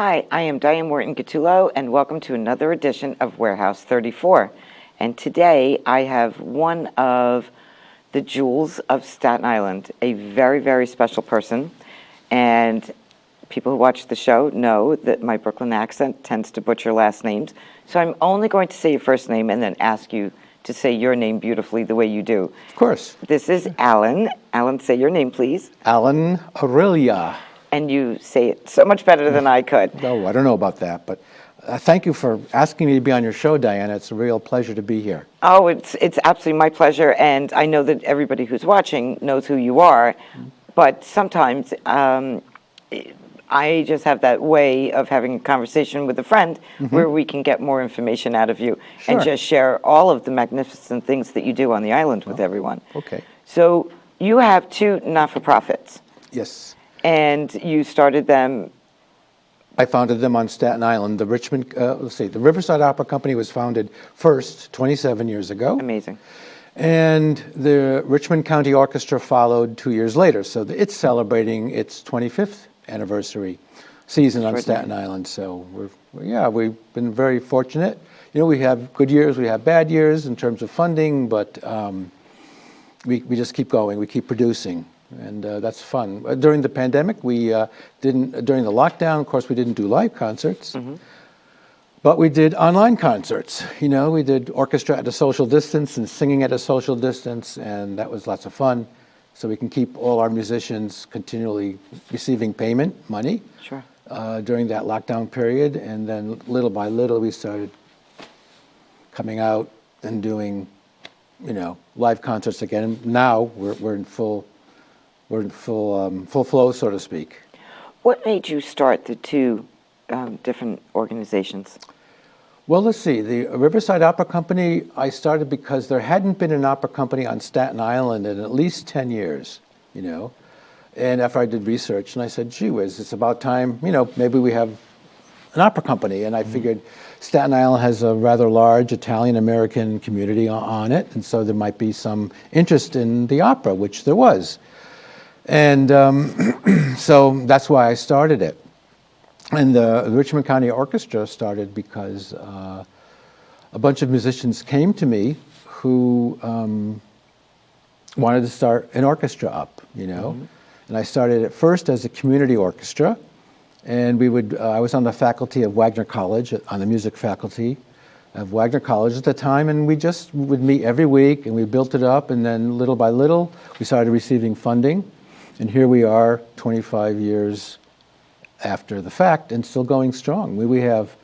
Hi, I am Diane Morton-Gattullo, and welcome to another edition of Warehouse 34. And today I have one of the jewels of Staten Island, a very, very special person. And people who watch the show know that my Brooklyn accent tends to butcher last names. So I'm only going to say your first name and then ask you to say your name beautifully the way you do. Of course. This is Alan. Alan, say your name, please. Alan Aurelia. And you say it so much better than I could. No, I don't know about that, but thank you for asking me to be on your show, Diana. It's a real pleasure to be here. Oh, it's absolutely my pleasure, and I know that everybody who's watching knows who you are, but sometimes I just have that way of having a conversation with a friend where we can get more information out of you and just share all of the magnificent things that you do on the island with everyone. Okay. So you have two not-for-profits. Yes. And you started them. I founded them on Staten Island. The the Riverside Opera Company was founded first 27 years ago. Amazing. And the Richmond County Orchestra followed 2 years later. So it's celebrating its 25th anniversary season on Staten Island. So we've been very fortunate. You know, we have good years, we have bad years in terms of funding, but we just keep going, we keep producing. And that's fun. During the pandemic, during the lockdown, of course, we didn't do live concerts, but we did online concerts. You know, we did orchestra at a social distance and singing at a social distance, and that was lots of fun. So we can keep all our musicians continually receiving payment, money, during that lockdown period. And then little by little, we started coming out and doing, you know, live concerts again. And now we're in full flow, so to speak. What made you start the two different organizations? Well, let's see. The Riverside Opera Company, I started because there hadn't been an opera company on Staten Island in at least 10 years, you know. And after I did research, and I said, gee whiz, it's about time, you know, maybe we have an opera company. And I figured Staten Island has a rather large Italian-American community on it, and so there might be some interest in the opera, which there was. And so that's why I started it. And the Richmond County Orchestra started because a bunch of musicians came to me who wanted to start an orchestra up, you know. And I started at first as a community orchestra, and I was on the faculty of Wagner College, on the music faculty of Wagner College at the time, and we just would meet every week, and we built it up, and then little by little, we started receiving funding. And here we are 25 years after the fact and still going strong. We have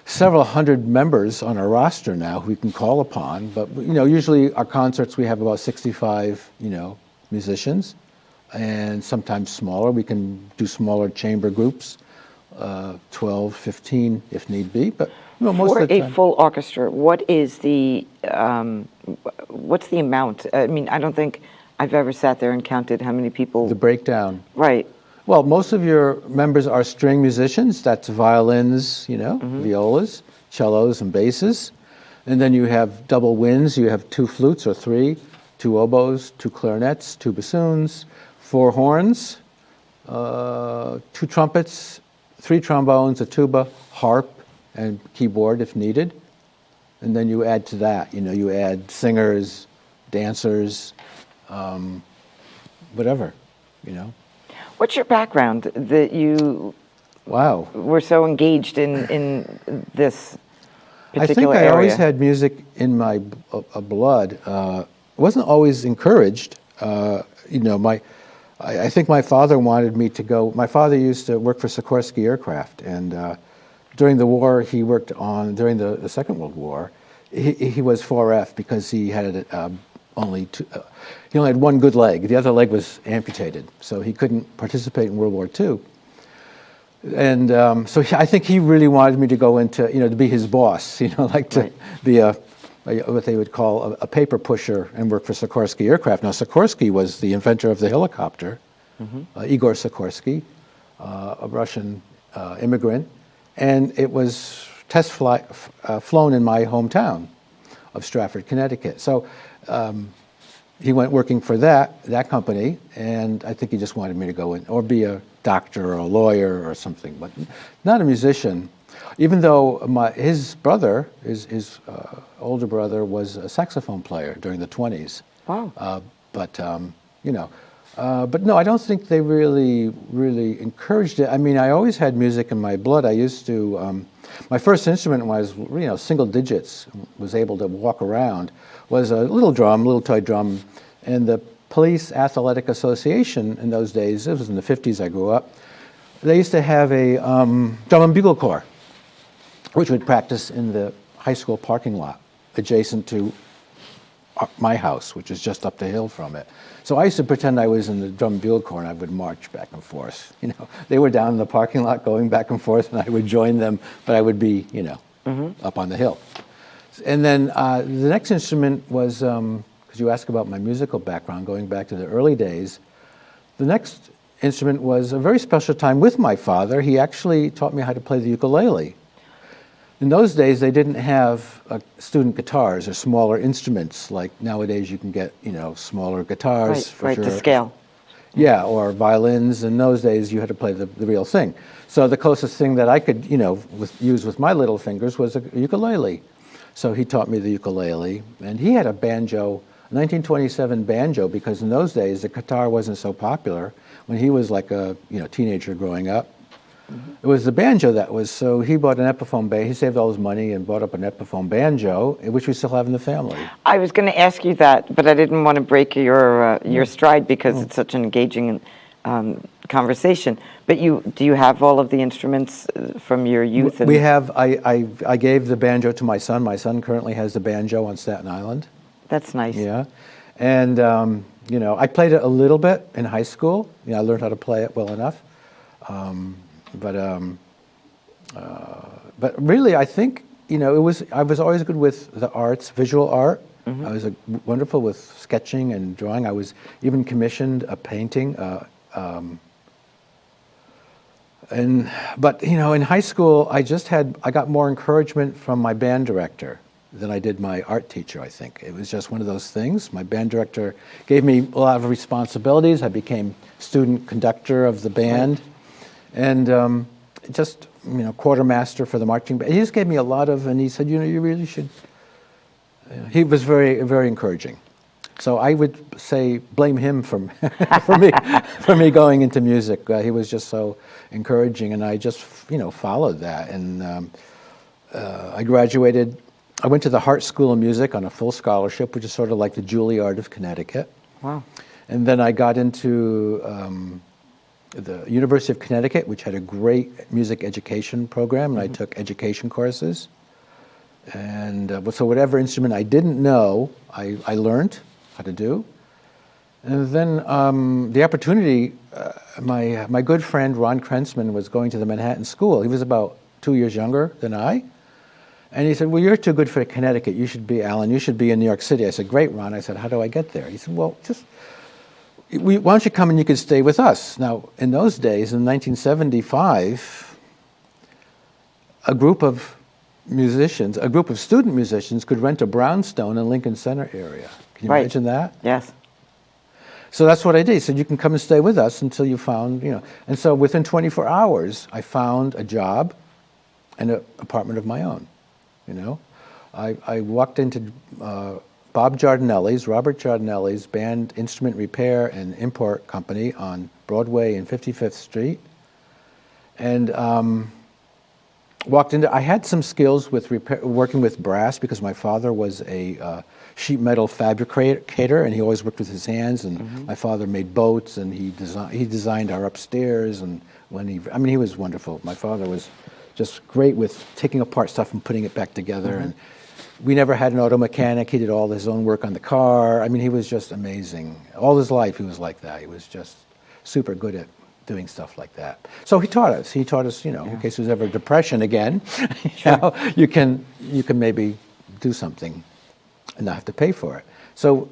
several hundred members on our roster now who we can call upon, but you know, usually our concerts we have about 65, you know, musicians, and sometimes smaller. We can do smaller chamber groups, 12, 15 if need be, but you know, most of the time. For a full orchestra, what is what's the amount? I mean, I don't think I've ever sat there and counted how many people. The breakdown. Right. Well, most of your members are string musicians. That's violins, you know, violas, cellos, and basses. And then you have double winds. You have 2 flutes or 3, 2 oboes, 2 clarinets, 2 bassoons, 4 horns, 2 trumpets, 3 trombones, a tuba, harp, and keyboard if needed. And then you add to that, you know, you add singers, dancers, whatever, you know. What's your background that you were so engaged in this particular area? I think I always had music in my blood. It wasn't always encouraged. You know, I think my father wanted me to go. My father used to work for Sikorsky Aircraft, and during the war he worked on, during the Second World War, he was 4F because he had he only had one good leg. The other leg was amputated, so he couldn't participate in World War II. And so I think he really wanted me to go into, you know, to be his boss, you know, like to be what they would call a paper pusher and work for Sikorsky Aircraft. Now, Sikorsky was the inventor of the helicopter, Igor Sikorsky, a Russian immigrant, and it was flown in my hometown of Stratford, Connecticut. So he went working for that company, and I think he just wanted me to go in or be a doctor or a lawyer or something, but not a musician. Even though his brother, his older brother, was a saxophone player during the 20s. Wow. But but no, I don't think they really encouraged it. I mean, I always had music in my blood. I used to. My first instrument was single digits. Was able to walk around. Was a little toy drum, and the Police Athletic Association in those days. It was in the 50s. I grew up. They used to have a drum and bugle corps, which would practice in the high school parking lot adjacent to my house, which is just up the hill from it. So I used to pretend I was in the drum and bugle corps, and I would march back and forth. They were down in the parking lot going back and forth, and I would join them, but I would be, up on the hill. And then the next instrument was, because you asked about my musical background, going back to the early days, the next instrument was a very special time with my father. He actually taught me how to play the ukulele. In those days, they didn't have student guitars or smaller instruments like nowadays. You can get smaller guitars right to scale. Yeah, or violins. In those days, you had to play the real thing. So the closest thing that I could use with my little fingers was a ukulele. So he taught me the ukulele, and he had a banjo, 1927 banjo, because in those days the guitar wasn't so popular. When he was like a teenager growing up. It was the banjo that was, so he bought an Epiphone banjo. He saved all his money and bought up an Epiphone banjo, which we still have in the family. I was going to ask you that, but I didn't want to break your stride because it's such an engaging conversation. But do you have all of the instruments from your youth? We have. I gave the banjo to my son. My son currently has the banjo on Staten Island. That's nice. Yeah, and I played it a little bit in high school. I learned how to play it well enough. But really, I think I was always good with the arts, visual art. I was wonderful with sketching and drawing. I was even commissioned a painting. But in high school, I got more encouragement from my band director than I did my art teacher. I think it was just one of those things. My band director gave me a lot of responsibilities. I became student conductor of the band. And just quartermaster for the marching band. He just gave me a lot of, and he said, you really should. He was very, very encouraging. So I would say blame him for me going into music. He was just so encouraging, and I just followed that. And I graduated. I went to the Hart School of Music on a full scholarship, which is sort of like the Juilliard of Connecticut. Wow. And then I got into the University of Connecticut, which had a great music education program, and I took education courses. And so whatever instrument I didn't know, I learned how to do. And then the opportunity, my good friend Ron Krensman was going to the Manhattan School. He was about 2 years younger than I. And he said, well, you're too good for Connecticut. You should be, Alan, you should be in New York City. I said, great, Ron. I said, how do I get there? He said, well, why don't you come and you could stay with us? Now, in those days, in 1975, a group of student musicians could rent a brownstone in Lincoln Center area. Can you imagine that? Yes. So that's what I did. He said, you can come and stay with us until you found, And so within 24 hours, I found a job and an apartment of my own, I walked into Robert Giardinelli's band instrument repair and import company on Broadway and 55th Street. And walked into, I had some skills with working with brass because my father was a sheet metal fabricator, and he always worked with his hands, and my father made boats, and he designed our upstairs, and he was wonderful. My father was just great with taking apart stuff and putting it back together, and we never had an auto mechanic. He did all his own work on the car. He was just amazing. All his life, he was like that. He was just super good at doing stuff like that. So he taught us. In case there's ever depression again, you can maybe do something and not have to pay for it. So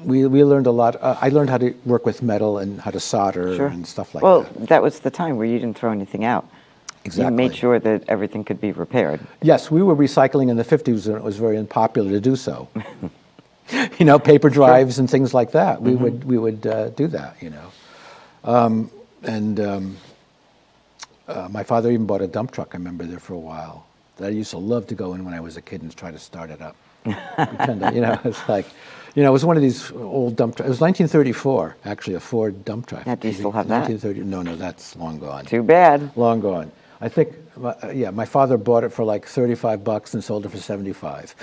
we learned a lot. I learned how to work with metal and how to solder and stuff like that. Well, that was the time where you didn't throw anything out. Exactly. You made sure that everything could be repaired. Yes, we were recycling in the 50s, and it was very unpopular to do so. paper drives and things like that. We would do that, And my father even bought a dump truck, I remember, there for a while. That I used to love to go in when I was a kid and try to start it up. Pretend that, it's like, it was one of these old dump trucks. It was 1934, actually, a Ford dump truck. Now, do you still have that? 1930. No, that's long gone. Too bad. Long gone. I think, my father bought it for like $35 and sold it for $75.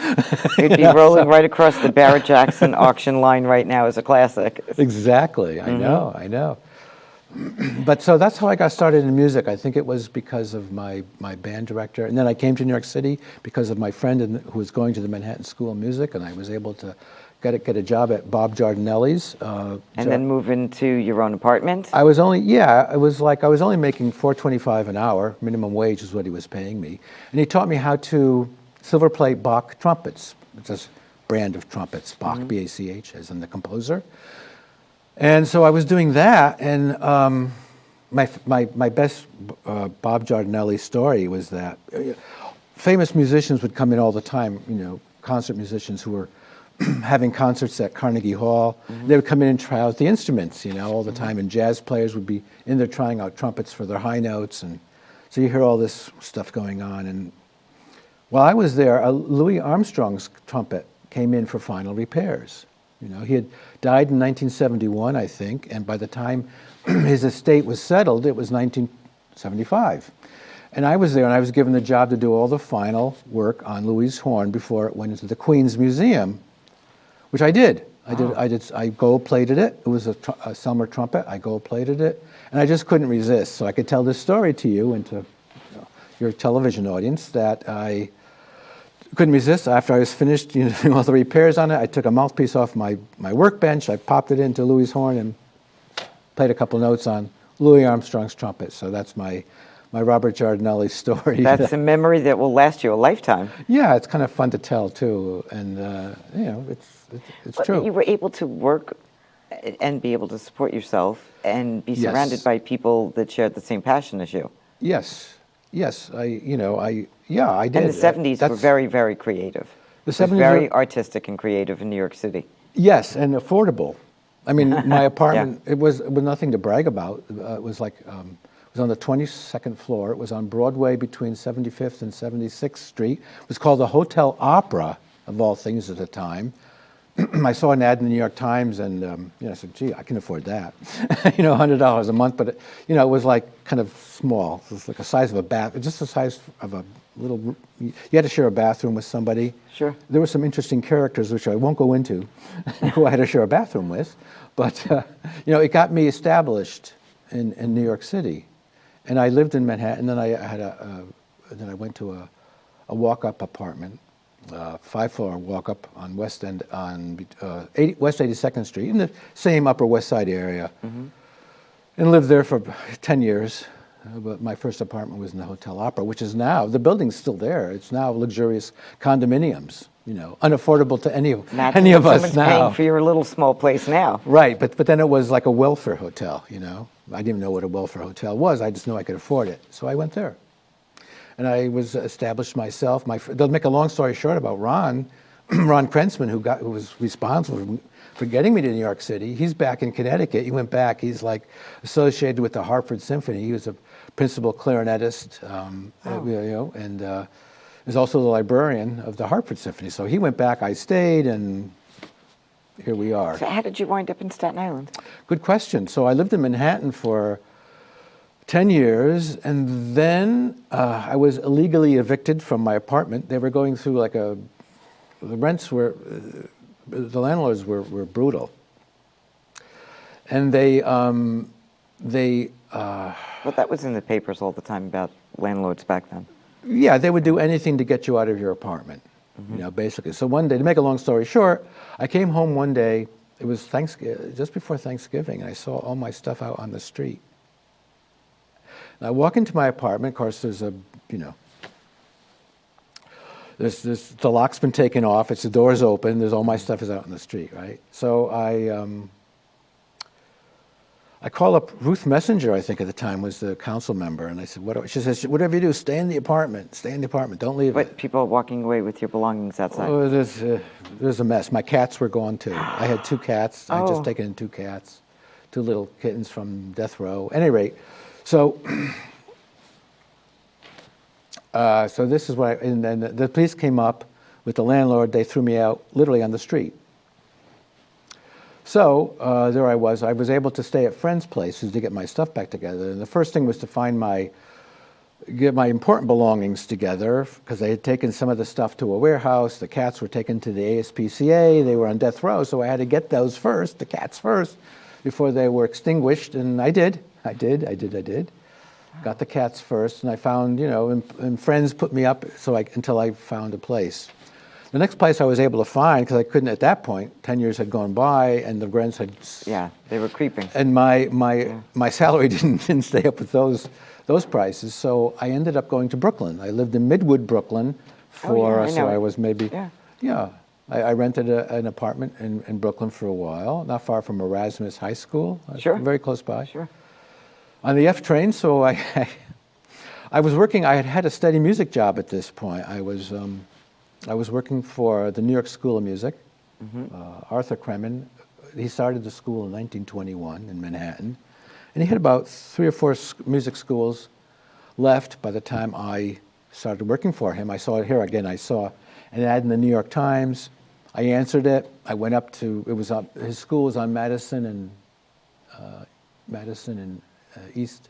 You'd be rolling right across the Barrett-Jackson auction line right now as a classic. Exactly. I know. But so that's how I got started in music. I think it was because of my band director. And then I came to New York City because of my friend who was going to the Manhattan School of Music, and I was able to get a job at Bob Giardinelli's. And then move into your own apartment? I was only making $4.25 an hour, minimum wage is what he was paying me. And he taught me how to silver plate Bach trumpets. It's a brand of trumpets, Bach, B-A-C-H, as in the composer. And so I was doing that, and my best Bob Giardinelli story was that famous musicians would come in all the time, concert musicians who were having concerts at Carnegie Hall. They would come in and try out the instruments, all the time, and jazz players would be in there trying out trumpets for their high notes, and so you hear all this stuff going on. And while I was there, Louis Armstrong's trumpet came in for final repairs. He had died in 1971, I think, and by the time his estate was settled, it was 1975. And I was there, and I was given the job to do all the final work on Louis' horn before it went into the Queen's Museum, which I did. I gold-plated it. It was a Selmer trumpet. I gold-plated it, and I just couldn't resist. So I could tell this story to you and to your television audience that I couldn't resist. After I was finished doing all the repairs on it, I took a mouthpiece off my workbench, I popped it into Louis' horn and played a couple notes on Louis Armstrong's trumpet. So that's my Robert Giardinelli story. That's a memory that will last you a lifetime. Yeah, it's kind of fun to tell too, and it's true. You were able to work and be able to support yourself and be surrounded by people that shared the same passion as you. Yes, I did. And the 70s were very, very creative. The 70s were very artistic and creative in New York City. Yes, and affordable. I mean, my apartment, it was nothing to brag about. It was like, it was on the 22nd floor. It was on Broadway between 75th and 76th Street. It was called the Hotel Opera, of all things at the time. I saw an ad in the New York Times, and I said, "Gee, I can afford that." $100 a month, but it was like kind of small. It was like the size of a bath, just the size of a little. You had to share a bathroom with somebody. Sure. There were some interesting characters which I won't go into, who I had to share a bathroom with, but it got me established in New York City, and I lived in Manhattan. Then then I went to a walk-up apartment. 5-floor walk-up on West 82nd Street, in the same Upper West Side area, and lived there for 10 years. But my first apartment was in the Hotel Opera, which is now, the building's still there. It's now luxurious condominiums, unaffordable to any of us now. Someone's paying for your little small place now. Right, but then it was like a welfare hotel, I didn't even know what a welfare hotel was. I just knew I could afford it, so I went there. And I was established myself. They'll make a long story short about Ron Krensman, who was responsible for getting me to New York City. He's back in Connecticut. He went back. He's like associated with the Hartford Symphony. He was a principal clarinetist, and is also the librarian of the Hartford Symphony. So he went back. I stayed, and here we are. So how did you wind up in Staten Island? Good question. So I lived in Manhattan for 10 years, and then I was illegally evicted from my apartment. They were going through the rents were, the landlords were brutal. And well, that was in the papers all the time about landlords back then. Yeah, they would do anything to get you out of your apartment, basically. So one day, to make a long story short, I came home one day, it was just before Thanksgiving, and I saw all my stuff out on the street. I walk into my apartment. Of course, there's the lock's been taken off. The door's open. All my stuff is out in the street, right? So I call up Ruth Messenger, I think at the time was the council member, and I said, she says, whatever you do, stay in the apartment, don't leave But it. people walking away with your belongings outside. Oh, there's a mess. My cats were gone too. I had 2 cats. I had just taken in 2 cats, 2 little kittens from death row. At any rate, so so this is what and then the police came up with the landlord. They threw me out literally on the street. So there I was. I was able to stay at friends' places to get my stuff back together. And the first thing was to get my important belongings together, because they had taken some of the stuff to a warehouse. The cats were taken to the ASPCA. They were on death row, so I had to get those first, the cats first, before they were extinguished. And I did. Got the cats first, and I found, and friends put me up until I found a place. The next place I was able to find, because I couldn't at that point, 10 years had gone by, and the rents had... Yeah, they were creeping. And my salary didn't stay up with those prices, so I ended up going to Brooklyn. I lived in Midwood, Brooklyn, I was maybe... Yeah. I rented an apartment in Brooklyn for a while, not far from Erasmus High School. Sure. Very close by. Sure. On the F train, so I was working, I had a steady music job at this point. I was working for the New York School of Music. Arthur Kremen, he started the school in 1921 in Manhattan. And he had about 3 or 4 music schools left by the time I started working for him. I saw it here again. I saw an ad in the New York Times. I answered it. I went up to, his school was on Madison and East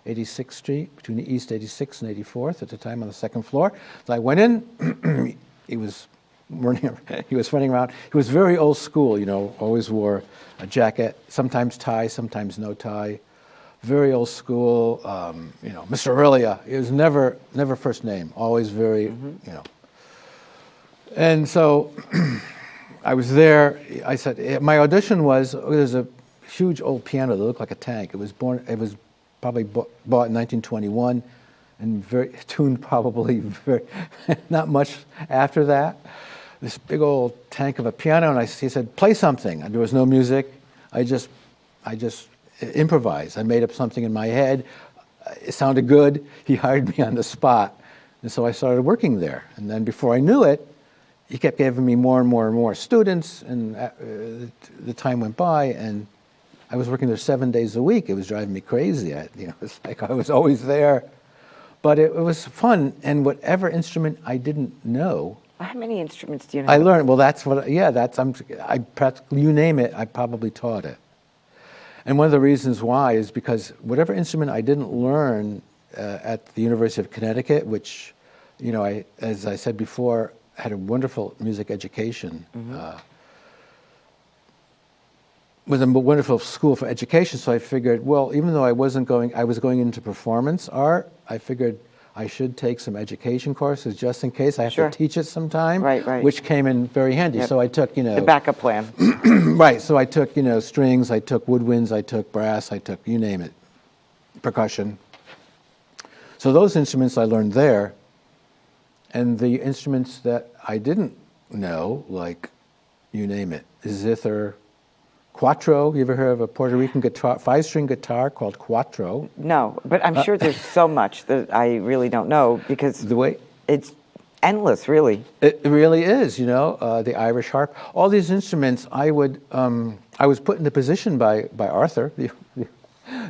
86th Street, between East 86th and 84th at the time on the 2nd floor. So I went in. He was running around. He was very old school, always wore a jacket, sometimes tie, sometimes no tie. Very old school, Mr. Aurelia. It was never first name, always very, And so I was there. I said, my audition was, there's a huge old piano that looked like a tank. It was probably bought in 1921. And very tuned probably not much after that. This big old tank of a piano, and he said, play something. And there was no music. I just improvised. I made up something in my head. It sounded good. He hired me on the spot. And so I started working there. And then before I knew it, he kept giving me more and more and more students, and the time went by, and I was working there 7 days a week. It was driving me crazy. It's like I was always there. But it was fun, and whatever instrument I didn't know. How many instruments do you know? I learned. Well, I practically, you name it, I probably taught it. And one of the reasons why is because whatever instrument I didn't learn at the University of Connecticut, which, as I said before, had a wonderful music education. Was a wonderful school for education, so I figured, well, even though I was going into performance art, I figured I should take some education courses just in case I have to teach it sometime, right. Which came in very handy. Yep. So I took, the backup plan. Right, so I took, strings, I took woodwinds, I took brass, I took, you name it, percussion. So those instruments I learned there, and the instruments that I didn't know, like, you name it, zither, Quattro. You ever heard of a Puerto Rican guitar, 5-string guitar called Quattro? No, but I'm sure there's so much that I really don't know, because it's endless, really. It really is, the Irish harp. All these instruments, I was put in the position by Arthur,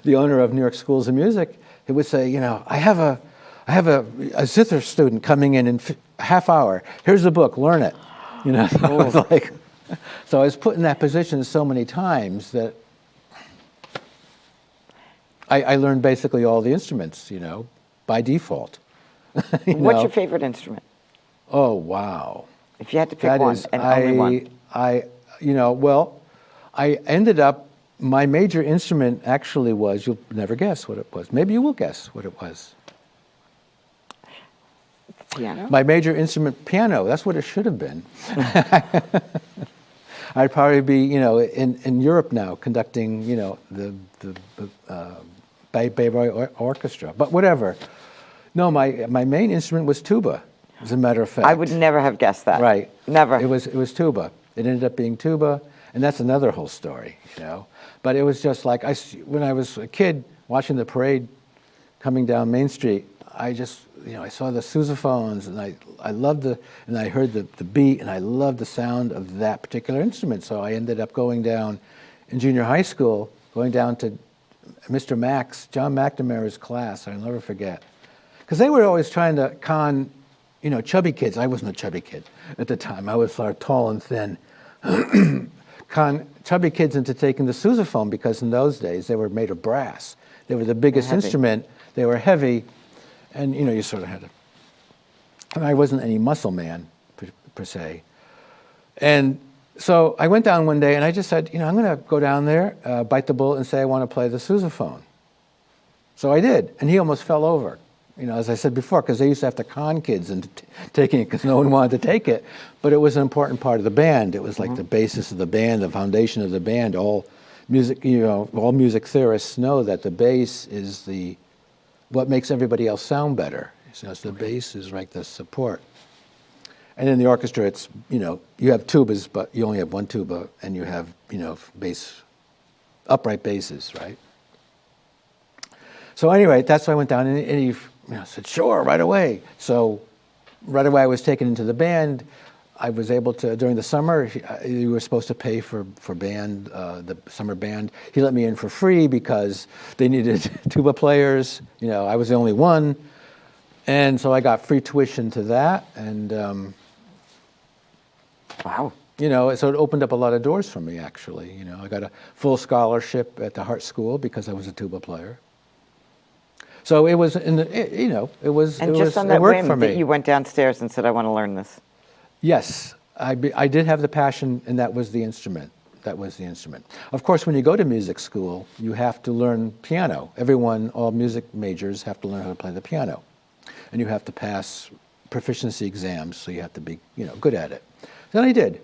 the owner of New York Schools of Music. He would say, I have a zither student coming in a half hour. Here's the book, learn it. So I was like... So I was put in that position so many times that I learned basically all the instruments, by default. What's your favorite instrument? Oh, wow. If you had to pick one, and only one. I ended up, my major instrument actually was, you'll never guess what it was. Maybe you will guess what it was. Piano? My major instrument, piano. That's what it should have been. I'd probably be, in Europe now, conducting, the Bayreuth Orchestra. But whatever. No, my main instrument was tuba, as a matter of fact. I would never have guessed that. Right. Never. It was tuba. It ended up being tuba, And that's another whole story, you know. But it was just like, when I was a kid watching the parade coming down Main Street, I just, you know, I saw the sousaphones, and I loved and I heard the beat, and I loved the sound of that particular instrument. So I ended up going down in junior high school, going down to Mr. John McNamara's class, I'll never forget. Because they were always trying to con, you know, chubby kids. I wasn't a chubby kid at the time. I was sort of tall and thin. Con chubby kids into taking the sousaphone, because in those days they were made of brass. They were the biggest instrument. They were heavy, and you know, you sort of had to. And I wasn't any muscle man per se. And so I went down one day and I just said, you know, I'm going to go down there, bite the bullet, and say I want to play the sousaphone. So I did, and he almost fell over. You know, as I said before, because they used to have to con kids into taking it because no one wanted to take it. But it was an important part of the band. It was like the basis of the band, the foundation of the band. All music, you know, all music theorists know that the bass is what makes everybody else sound better. So the bass is like the support. And in the orchestra, it's, you know, you have tubas, but you only have one tuba, and you have, you know, upright basses, right? So anyway, that's why I went down, and he said, sure, right away. So right away I was taken into the band. I was able to, during the summer, you were supposed to pay for band, the summer band. He let me in for free because they needed tuba players. You know, I was the only one. And so I got free tuition to that. And, wow. You know, so it opened up a lot of doors for me, actually. You know, I got a full scholarship at the Hart School because I was a tuba player. So it was, you know, it was, and it just was, on it that worked whim for me. that you went downstairs and said, I want to learn this. Yes, I did have the passion, and that was the instrument. That was the instrument. Of course, when you go to music school, you have to learn piano. All music majors have to learn how to play the piano. And you have to pass proficiency exams, so you have to be, you know, good at it. Then I did.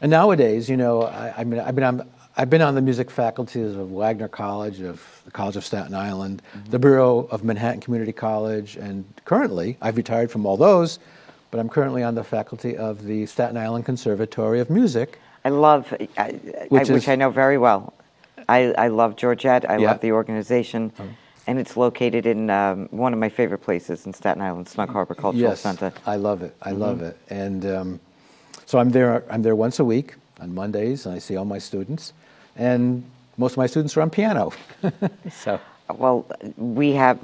And nowadays, you know, I've been on the music faculties of Wagner College, of the College of Staten Island, the Bureau of Manhattan Community College, and currently, I've retired from all those, but I'm currently on the faculty of the Staten Island Conservatory of Music. I love, which I know very well. I love Georgette. I love the organization. And it's located in one of my favorite places in Staten Island, Snug Harbor Cultural Center. I love it. I love it. And so I'm there once a week on Mondays, and I see all my students. And most of my students are on piano. So. Well, we have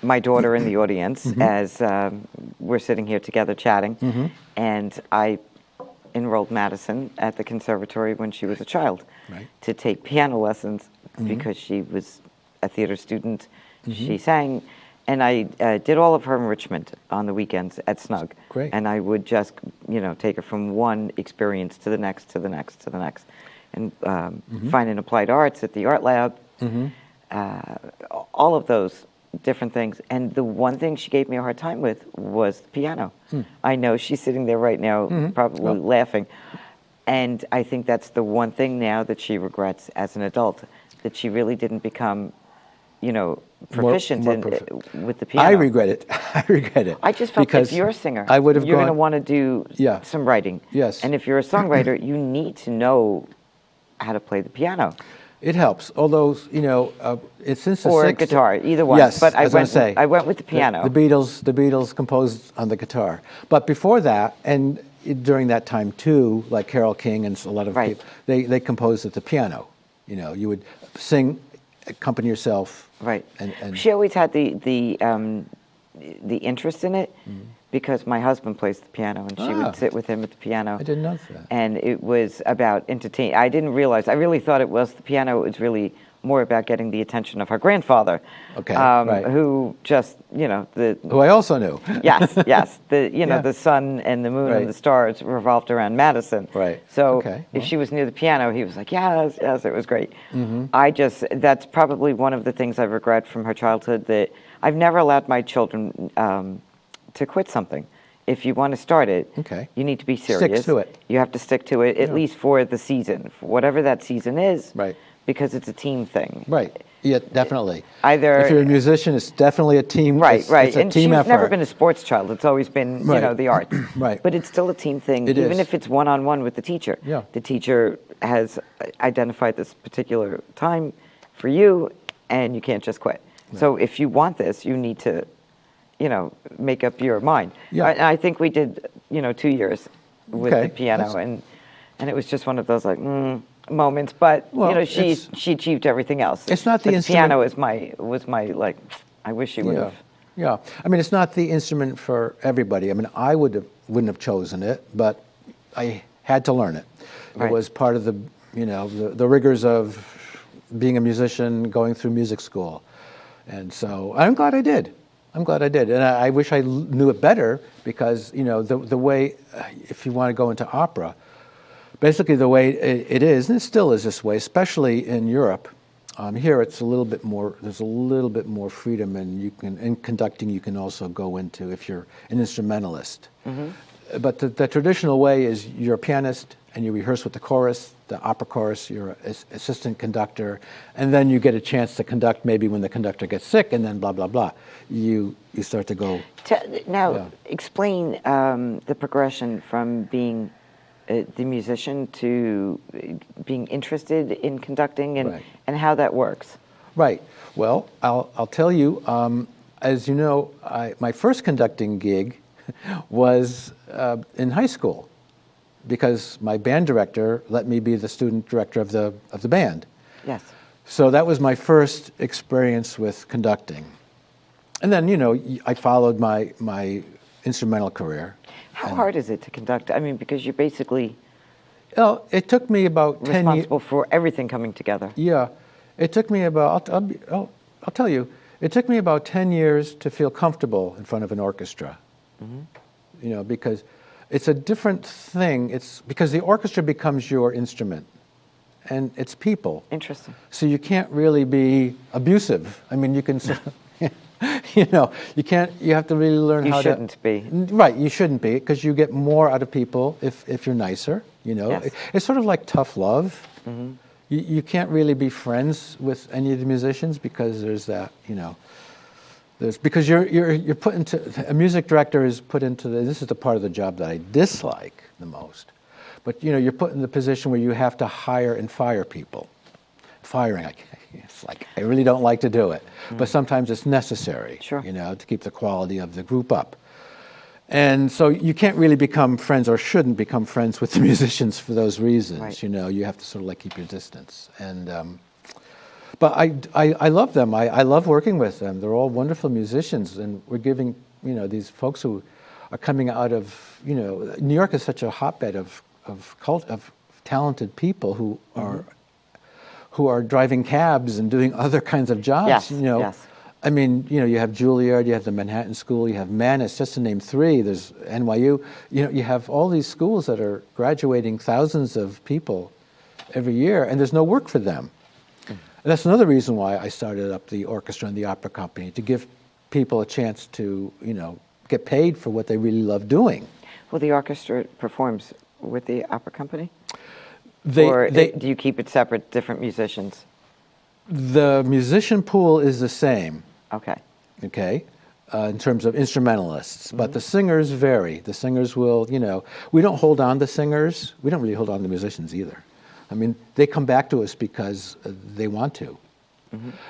my daughter in the audience as we're sitting here together chatting. And I enrolled Madison at the conservatory when she was a child to take piano lessons because she was a theater student. She sang, and I did all of her enrichment on the weekends at Snug. Great. And I would just, you know, take her from one experience to the next, to the next, to the next. And fine and applied arts at the art lab. All of those different things. And the one thing she gave me a hard time with was the piano. I know she's sitting there right now probably laughing. And I think that's the one thing now that she regrets as an adult, that she really didn't become, you know, proficient with the piano. I regret it. I regret it. I just felt because if you're a singer, I would have you're going to want to do some writing. Yes. And if you're a songwriter, you need to know how to play the piano. It helps, although, you know, it's since the 60s. Or guitar, either one. Yes, but I went with the piano. The Beatles composed on the guitar. But before that, and during that time too, like Carole King and a lot of people, they composed at the piano. You know, you would sing, accompany yourself. Right. And she always had the interest in it because my husband plays the piano, and she would sit with him at the piano. I didn't know that. And it was about entertaining. I didn't realize. I really thought it was the piano. It was really more about getting the attention of her grandfather. Okay. Who just, you know, who I also knew. Yes. The sun and the moon and the stars revolved around Madison. Right. So if she was near the piano, he was like, yes, it was great. That's probably one of the things I regret from her childhood, that I've never allowed my children to quit something. If you want to start it, you need to be serious. Stick to it. You have to stick to it, at least for the season, for whatever that season is. Right. because it's a team thing. Right. Yeah, definitely. Either if you're a musician, it's definitely a team. Right, right. It's a And team she's effort. never been a sports child. It's always been, you know, Right. the arts. Right. But it's still a team thing, It even is. if it's one-on-one with the teacher. Yeah. The teacher has identified this particular time for you, and you can't just quit. Right. So if you want this, you need to, you know, make up your mind. Yeah. I think we did, you know, 2 years with Okay. the piano, That's- and it was just one of those like moments. But Well, you know, she it's- achieved everything else. It's not the But instrument- piano was my like. I wish she would Yeah. have. Yeah. I mean, it's not the instrument for everybody. I mean, I wouldn't have chosen it, but I had to learn it. Right. It was part of the, you know, the rigors of being a musician, going through music school. And so I'm glad I did. I'm glad I did. And I wish I knew it better because, you know, the way, if you want to go into opera, basically the way it is, and it still is this way, especially in Europe. Here it's a little bit more, there's a little bit more freedom, and you can, in conducting you can also go into if you're an instrumentalist. But the traditional way is you're a pianist and you rehearse with the chorus, the opera chorus, you're an assistant conductor, and then you get a chance to conduct maybe when the conductor gets sick, and then blah, blah, blah. You start to go. Now, Yeah. explain the progression from being the musician to being interested in conducting and, Right. and how that works. Right. Well, I'll tell you, as you know, my first conducting gig was in high school because my band director let me be the student director of the band. Yes. So that was my first experience with conducting. And then, you know, I followed my instrumental career. How hard is it to conduct? I mean, because you're basically Well, it took me about 10 years. responsible for everything coming together. Yeah, it took me about, I'll tell you, it took me about 10 years to feel comfortable in front of an orchestra. You know, because it's a different thing. It's because the orchestra becomes your instrument, and it's people. Interesting. So you can't really be abusive. I mean, you can, you know, you can't. You have to really learn You how shouldn't to. be. Right, you shouldn't be, because you get more out of people if you're nicer. You know, Yes. it's sort of like tough love. You can't really be friends with any of the musicians because there's that, you know. Because you're put into, a music director is put into this is the part of the job that I dislike the most. But you know, you're put in the position where you have to hire and fire people. Firing, it's like I really don't like to do it, but sometimes it's necessary. Sure. You know, to keep the quality of the group up. And so you can't really become friends, or shouldn't become friends with the musicians for those reasons. Right. You know, you have to sort of like keep your distance. And but I love them. I love working with them. They're all wonderful musicians, and we're giving, you know, these folks who are coming out of, you know, New York is such a hotbed of talented people who are driving cabs and doing other kinds of jobs. Yes, You know, yes. I mean, you know, you have Juilliard, you have the Manhattan School, you have Mannes, just to name three. There's NYU. You know, you have all these schools that are graduating thousands of people every year, and there's no work for them. And that's another reason why I started up the orchestra and the opera company, to give people a chance to, you know, get paid for what they really love doing. Well, the orchestra performs with the opera company? They, Do you keep it separate, different musicians? the musician pool is the same, Okay. okay, in terms of instrumentalists, but the singers vary. The singers will, you know, we don't hold on to singers. We don't really hold on to musicians either. I mean, they come back to us because they want to.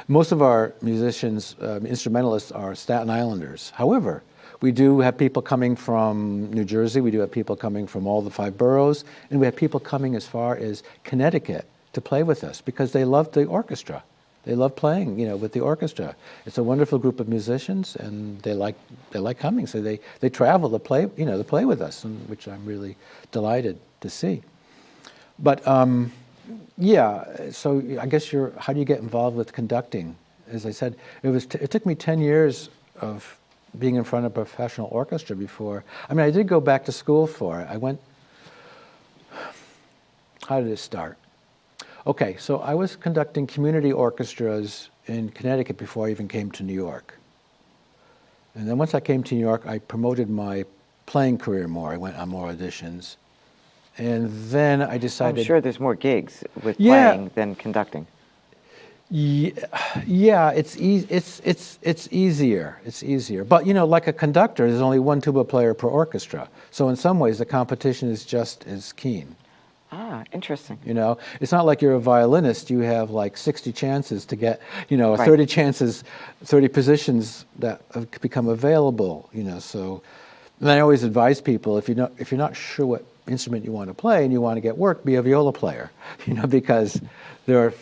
Most of our musicians, instrumentalists, are Staten Islanders. However, we do have people coming from New Jersey. We do have people coming from all the 5 boroughs. And we have people coming as far as Connecticut to play with us because they love the orchestra. They love playing, you know, with the orchestra. It's a wonderful group of musicians, and they like coming. So they travel to play, you know, to play with us, which I'm really delighted to see. But yeah, so I guess how do you get involved with conducting? As I said, it took me 10 years of being in front of a professional orchestra before. I mean, I did go back to school for it. How did it start? Okay, so I was conducting community orchestras in Connecticut before I even came to New York. And then once I came to New York, I promoted my playing career more. I went on more auditions. And then I decided... I'm sure there's more gigs with Yeah. playing than conducting. Yeah, it's easier. It's easier. But like a conductor, there's only one tuba player per orchestra. So in some ways, the competition is just as keen. Ah, interesting. It's not like you're a violinist. You have like 60 chances to get, Right. 30 chances, 30 positions that have become available. So, and I always advise people if you're not sure what instrument you want to play and you want to get work, be a viola player. Because there are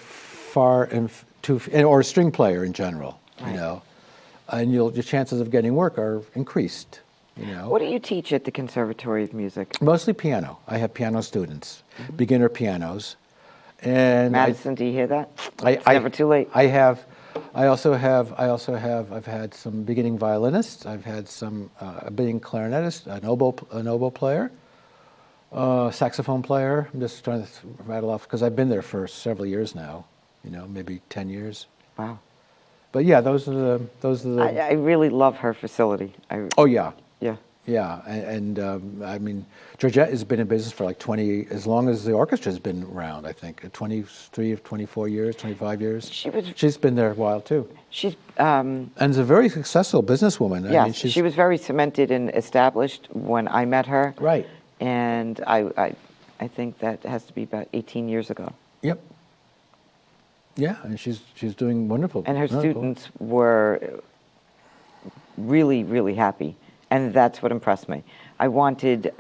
or a string player in general. Right. And your chances of getting work are increased. What do you teach at the Conservatory of Music? Mostly piano. I have piano students, beginner pianos, and Madison, do you hear that? It's I never too late. I've had some beginning violinists. I've had some a beginning clarinetist, an oboe player, saxophone player. I'm just trying to rattle off because I've been there for several years now. Maybe 10 years. Wow. But yeah, those are the. I really love her facility. Oh yeah. Yeah. Yeah, and I mean, Georgette has been in business for like 20, as long as the orchestra has been around, I think, 23, 24 years, 25 years. She's been there a while too. She's and is a very successful businesswoman. Yes, I mean, she was very cemented and established when I met her. Right. And I think that has to be about 18 years ago. Yep. Yeah, and she's doing wonderful. And her students were really, really happy. And that's what impressed me. I wanted,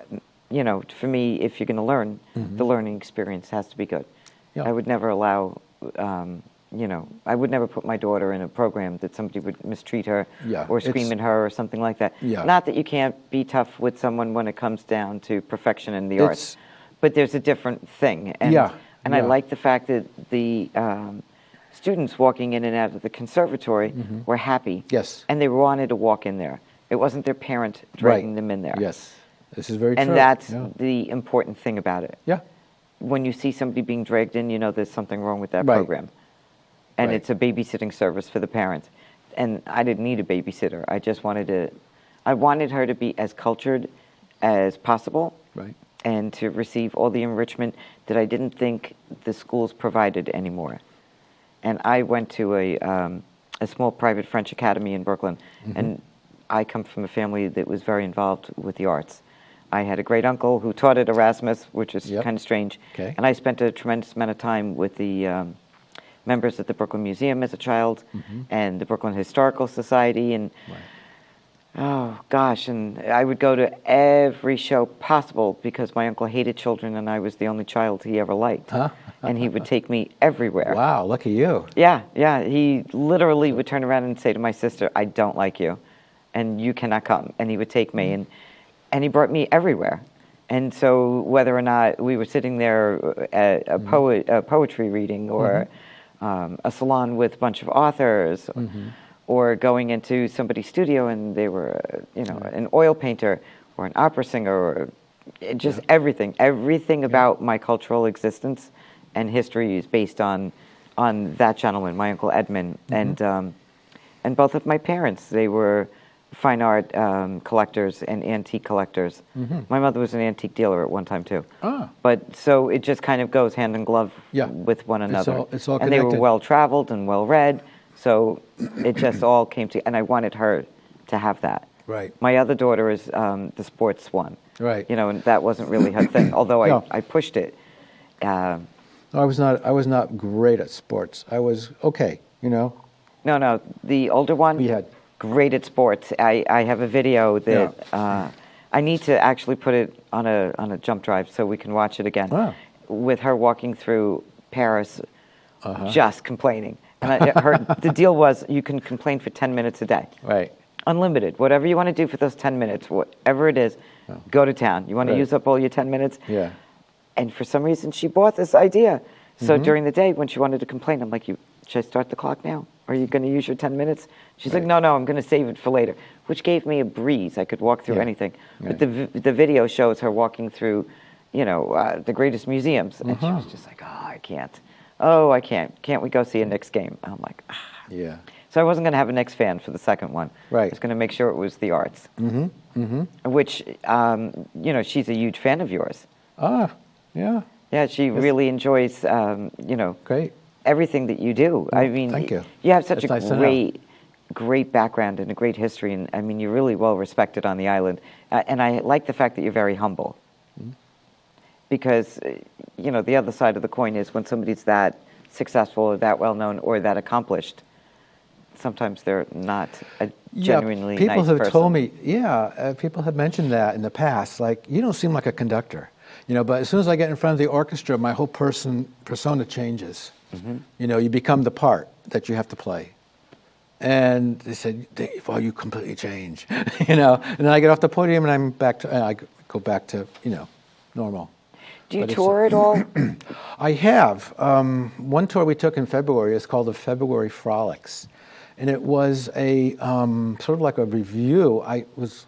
for me, if you're going to learn, the learning experience has to be good. Yeah. I would never allow, I would never put my daughter in a program that somebody would mistreat her or scream at her or something like that. Yeah. Not that you can't be tough with someone when it comes down to perfection in the arts, but there's a different thing. And, I like the fact that the students walking in and out of the conservatory were happy. Yes. And they wanted to walk in there. It wasn't their parent dragging them in there. Yes, this is very true. And that's the important thing about it. Yeah. When you see somebody being dragged in, there's something wrong with that program. And it's a babysitting service for the parents. And I didn't need a babysitter. I wanted her to be as cultured as possible. Right. And to receive all the enrichment that I didn't think the schools provided anymore. And I went to a small private French academy in Brooklyn, and I come from a family that was very involved with the arts. I had a great uncle who taught at Erasmus, which is kind of strange. Okay. And I spent a tremendous amount of time with the members at the Brooklyn Museum as a child, and the Brooklyn Historical Society, and oh gosh, and I would go to every show possible because my uncle hated children, and I was the only child he ever liked. And he would take me everywhere. Wow, lucky you. Yeah. He literally would turn around and say to my sister, "I don't like you, and you cannot come." And he would take me, and he brought me everywhere. And so whether or not we were sitting there at a poetry reading or a salon with a bunch of authors, or going into somebody's studio and they were, an oil painter or an opera singer, or just everything about my cultural existence and history is based on that gentleman, my Uncle Edmund, and both of my parents. They were fine art collectors and antique collectors. My mother was an antique dealer at one time too. But so it just kind of goes hand in glove with one another. It's all and connected. They were well traveled and well read, so it just all came to. And I wanted her to have that. Right. My other daughter is the sports one. Right. And that wasn't really her thing. Although I pushed it. I was not great at sports. I was okay. No, the older one. We had. Great at sports. I have a video that I need to actually put it on a jump drive so we can watch it again. Wow. With her walking through Paris, just complaining. And the deal was you can complain for 10 minutes a day. Right. Unlimited. Whatever you want to do for those 10 minutes, whatever it is, go to town. You want to use up all your 10 minutes? Yeah. And for some reason, she bought this idea. So during the day, when she wanted to complain, I'm like, should I start the clock now? Are you going to use your 10 minutes? She's like, no, I'm going to save it for later, which gave me a breeze. I could walk through anything. Right. But the video shows her walking through, the greatest museums. And she was just like, I can't. I can't. Can't we go see a Knicks game? I'm like, Yeah. So I wasn't going to have a Knicks fan for the second one. Right. I was going to make sure it was the arts. Which, she's a huge fan of yours. Yeah. Yeah, she really enjoys, Great. everything that you do. I mean, thank you. You have such That's a nice to know. great background and a great history, and I mean, you're really well respected on the island. And I like the fact that you're very humble, because you know, the other side of the coin is when somebody's that successful or that well known or that accomplished, sometimes they're not a genuinely people nice have person. told me, people have mentioned that in the past, like, you don't seem like a conductor, you know, but as soon as I get in front of the orchestra, my whole persona changes. You know, you become the part that you have to play. And they said, Dave, well, you completely change, you know, and then I get off the podium and I go back to, you know, normal. Do you But tour at all? I have. One tour we took in February is called the February Frolics. And it was a sort of like a review. I was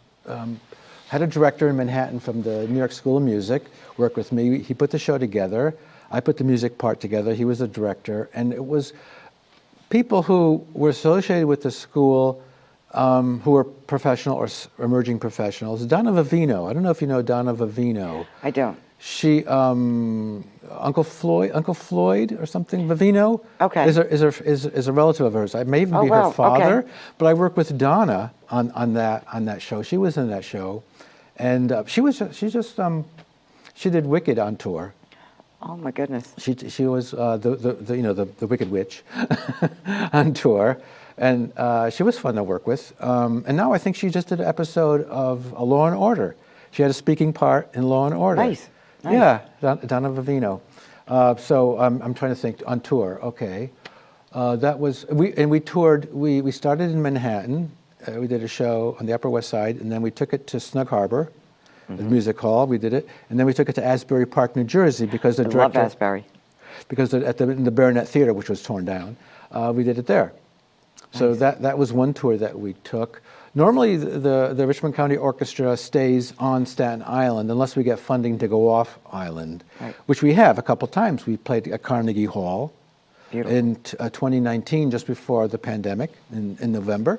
had a director in Manhattan from the New York School of Music work with me. He put the show together. I put the music part together. He was the director. And it was people who were associated with the school who were professional or emerging professionals. Donna Vivino. I don't know if you know Donna Vivino. I don't. She, Uncle Floyd or something, Vivino, Okay. is a relative of hers. I may even be wow, her father, okay. but I worked with Donna on that show. She was in that show, and she did Wicked on tour. Oh my goodness. She was the Wicked Witch on tour, and she was fun to work with. And now I think she just did an episode of Law and Order. She had a speaking part in Law and Order. Nice. Yeah, Donna Vivino. So I'm trying to think on tour. Okay, that was we toured. We started in Manhattan. We did a show on the Upper West Side, and then we took it to Snug Harbor, the music hall. We did it, and then we took it to Asbury Park, New Jersey, because the director. I love Asbury. Because in the Baronet Theater, which was torn down, we did it there. So that was one tour that we took. Normally, the Richmond County Orchestra stays on Staten Island unless we get funding to go off island, which we have a couple times. We played at Carnegie Hall in 2019, just before the pandemic, in November.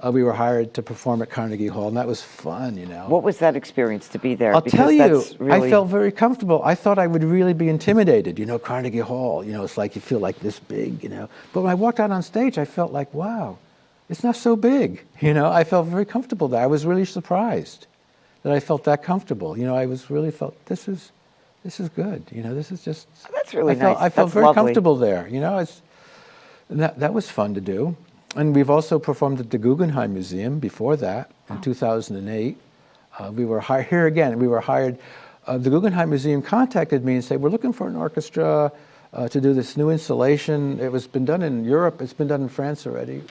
We were hired to perform at Carnegie Hall, and that was fun, you know. What was that experience to be there? I'll tell you, really... I felt very comfortable. I thought I would really be intimidated, you know, Carnegie Hall, you know, it's like you feel like this big, you know. But when I walked out on stage, I felt like, wow, it's not so big, you know. I felt very comfortable there. I was really surprised that I felt that comfortable. You know, I was really felt, this is good, you know, this is just... Oh, that's really nice. I felt That's very lovely. comfortable there, you know. That was fun to do. And we've also performed at the Guggenheim Museum before that, in 2008. We were hired, here again, we were hired, the Guggenheim Museum contacted me and said, we're looking for an orchestra to do this new installation. It was been done in Europe, it's been done in France already.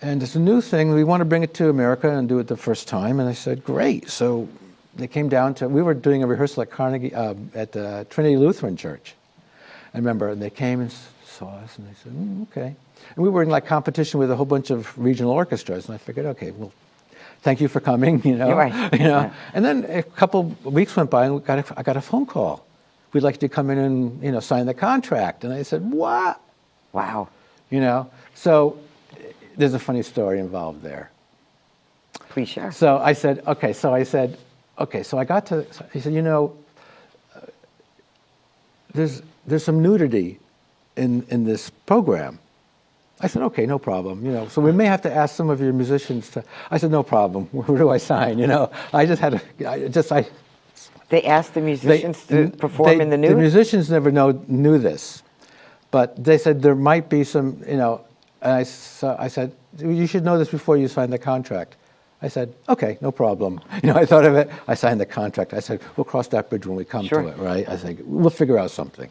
And it's a new thing, we want to bring it to America and do it the first time. And I said, great. So they came down to, we were doing a rehearsal at Carnegie, at Trinity Lutheran Church. I remember, and they came and saw us, and they said, okay. And we were in like competition with a whole bunch of regional orchestras, and I figured, okay, well, thank you for coming, you know. You're right. You know. Yeah. And then a couple weeks went by, and I got a phone call. We'd like you to come in and, you know, sign the contract. And I said, what? Wow. You know, so there's a funny story involved there. Please share. So I said, okay. So I got to, he said, you know, there's some nudity in this program. I said, okay, no problem. You know, so we may have to ask some of your musicians to. I said, no problem. Where do I sign? You know, I just had to. They asked the musicians to perform in the nude? The musicians never knew this, but they said there might be some. You know, and I said, you should know this before you sign the contract. I said, okay, no problem. You know, I thought of it. I signed the contract. I said, we'll cross that bridge when we come to it, right? I think we'll figure out something.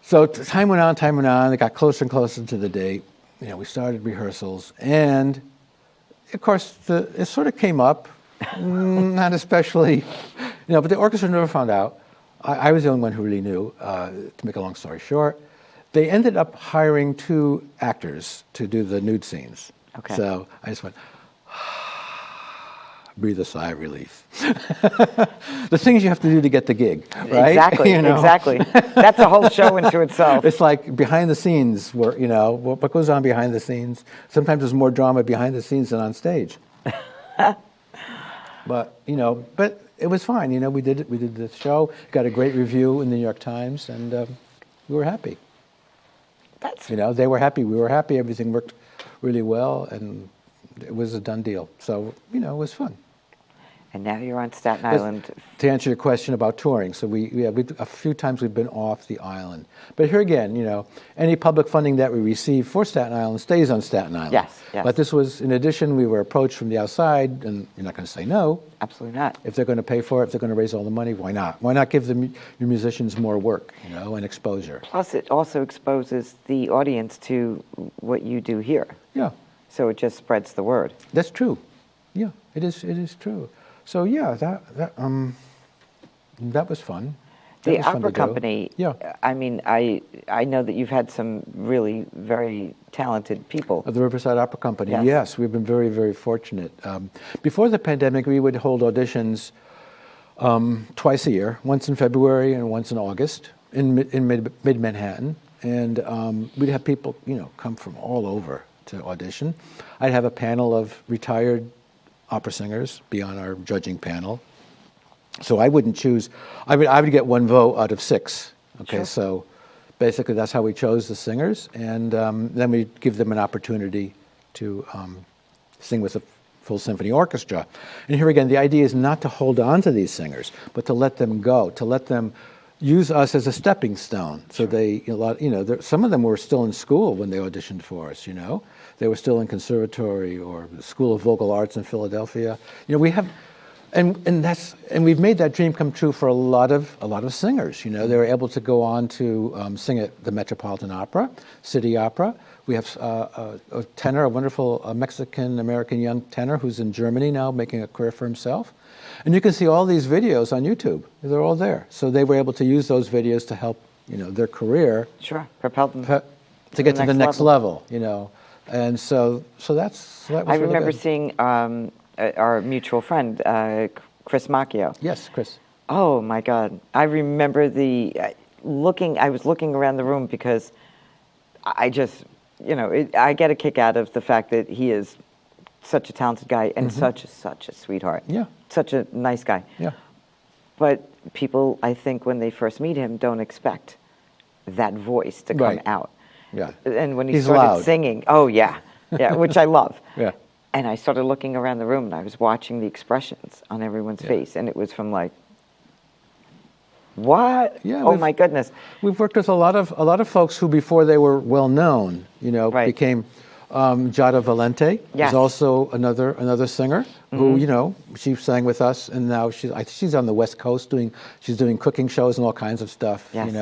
So time went on, it got closer and closer to the date. You know, we started rehearsals, and of course, it sort of came up, not especially, you know, but the orchestra never found out. I was the only one who really knew, to make a long story short. They ended up hiring 2 actors to do the nude scenes. Okay. So I just went, breathe a sigh of relief. The things you have to do to get the gig, right? Exactly, you know? exactly. That's a whole show into itself. It's like behind the scenes, where, you know, what goes on behind the scenes. Sometimes there's more drama behind the scenes than on stage. But, you know, but it was fine. You know, we did the show, got a great review in the New York Times, and we were happy. That's They were happy, we were happy, everything worked really well, and it was a done deal. So, it was fun. And now you're on Staten Island. To answer your question about touring, so we a few times we've been off the island. But here again, any public funding that we receive for Staten Island stays on Staten Island. Yes, yes. But this was, in addition, we were approached from the outside, and you're not going to say no. Absolutely not. If they're going to pay for it, if they're going to raise all the money, why not? Why not give your musicians more work, and exposure? Plus, it also exposes the audience to what you do here. Yeah. So it just spreads the word. That's true. Yeah, it is true. So yeah, that was fun. The opera company. Yeah. I mean, I know that you've had some really very talented people. Of the Riverside Opera Company. Yes. Yes, we've been very, very fortunate. Before the pandemic, we would hold auditions twice a year, once in February and once in August in mid Manhattan, and we'd have people come from all over to audition. I'd have a panel of retired opera singers be on our judging panel. So I wouldn't choose. I would get one vote out of 6. Okay, Sure. So basically that's how we chose the singers, and then we give them an opportunity to sing with a full symphony orchestra. And here again, the idea is not to hold on to these singers, but to let them go, to let them use us as a stepping stone. So Sure. some of them were still in school when they auditioned for us. They were still in conservatory or the School of Vocal Arts in Philadelphia. We have, and we've made that dream come true for a lot of singers. They were able to go on to sing at the Metropolitan Opera, City Opera. We have a tenor, a wonderful Mexican-American young tenor who's in Germany now making a career for himself. And you can see all these videos on YouTube. They're all there. So they were able to use those videos to help, their career. Sure, propel them to get to the next level. And so that was I really remember good. seeing our mutual friend, Chris Macchio. Yes, Chris. Oh my God! I remember I was looking around the room because I just, I get a kick out of the fact that he is such a talented guy and such a sweetheart. Yeah. Such a nice guy. Yeah. But people, I think, when they first meet him, don't expect that voice to come Right. out. Yeah. And when he He's started loud. singing, oh yeah, which I love. Yeah. And I started looking around the room, and I was watching the expressions on everyone's Yeah. face, and it was from like, what? Yeah, Oh my goodness. We've worked with a lot of folks who, before they were well known, Right. became. Giada Valente Yes. is also another singer who, she sang with us, and now she's on the West Coast she's doing cooking shows and all kinds of stuff. Yes.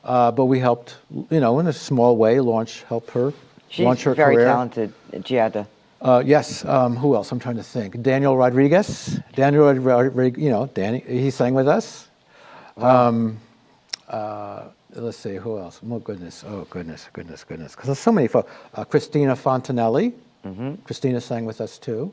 But we helped, in a small way, help her launch her She's very career. talented, Giada. Yes. Who else? I'm trying to think. Daniel Rodriguez. Danny. He sang with us. Let's see, who else? Oh, goodness. Because there's so many folks. Christina Fontanelli. Christina sang with us, too.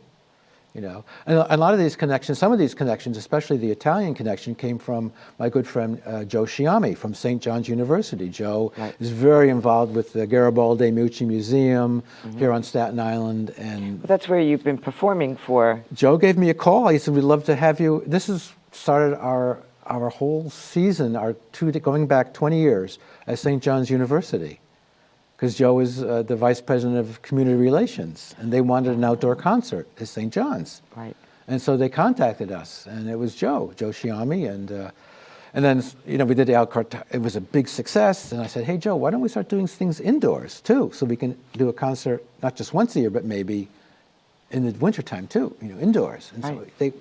And a lot of these connections, some of these connections, especially the Italian connection, came from my good friend Joe Sciammi from St. John's University. Joe is very involved with the Garibaldi Mucci Museum here on Staten Island. And But that's where you've been performing for. Joe gave me a call. He said, we'd love to have you. This has started our whole season, going back 20 years at St. John's University, because Joe is the vice president of community relations, and they wanted an outdoor concert at St. John's. Right. And so they contacted us, and it was Joe Sciammi, and then we did the outdoor. It was a big success, and I said, hey Joe, why don't we start doing things indoors too, so we can do a concert not just once a year, but maybe in the wintertime too, indoors. And Right. so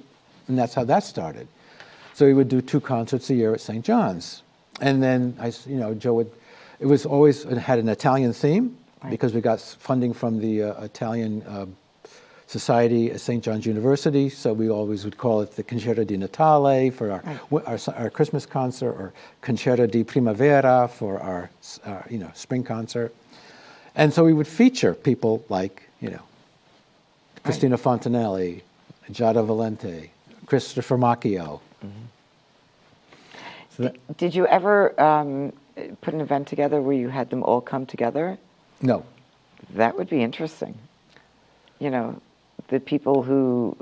and that's how that started. So we would do 2 concerts a year at St. John's. And then, Joe it had an Italian theme, Right. because we got funding from the Italian Society at St. John's University. So we always would call it the Concerto di Natale for our Christmas concert, or Concerto di Primavera for our spring concert. And so we would feature people like, Christina Fontanelli, Giada Valente, Christopher Macchio. So Did you ever put an event together where you had them all come together? no. That would be interesting. The people who,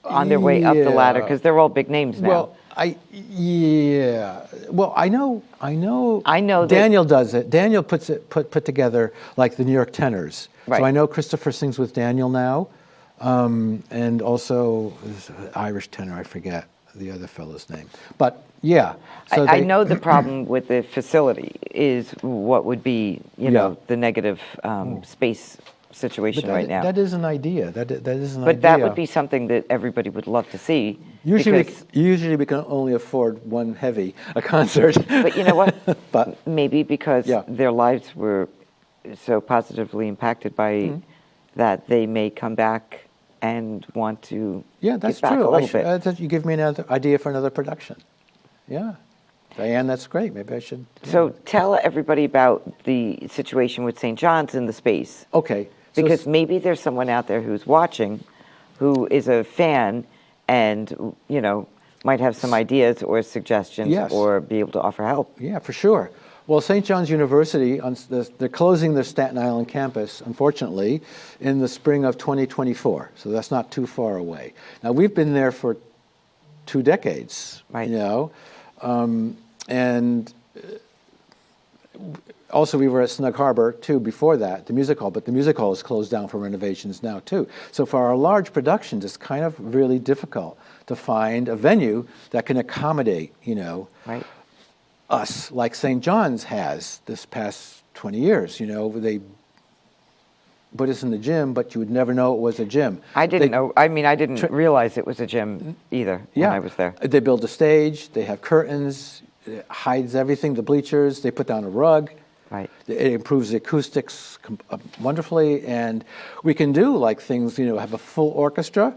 on their way up the ladder, because they're all big names now. Well, Yeah. Well, I know. I know that- Daniel does it. Daniel put together like the New York tenors. Right. So I know Christopher sings with Daniel now, and also there's an Irish tenor. I forget the other fellow's name, but yeah. So I know the problem with the facility is what would be, you know, Yeah. the negative space situation But right now. that is an idea. That is an idea. But that would be something that everybody would love to see. Usually, because- we can only afford one heavy a concert. But you know what? But maybe because Yeah. their lives were so positively impacted by Mm-hmm. that, they may come back and want to yeah, that's give back true. a little bit. You give me another idea for another production. Yeah, Diane, that's great. Maybe I should. So tell everybody about the situation with St. John's in the space. Okay. So Because maybe there's someone out there who's watching who is a fan and, you know, might have some ideas or suggestions Yes. or be able to offer help. yeah, for sure. Well, St. John's University, they're closing their Staten Island campus, unfortunately, in the spring of 2024. So that's not too far away. Now, we've been there for 2 decades, Right. you know, and also we were at Snug Harbor, too, before that, the music hall, but the music hall is closed down for renovations now, too. So for our large productions, it's kind of really difficult to find a venue that can accommodate, you know, Right. us, like St. John's has this past 20 years. You know, they put us in the gym, but you would never know it was a gym. I didn't They- know. I mean, I didn't realize it was a gym either Yeah, when I was there. They build a stage, they have curtains, it hides everything, the bleachers, they put down a rug. Right. It improves the acoustics wonderfully, and we can do like things, you know, have a full orchestra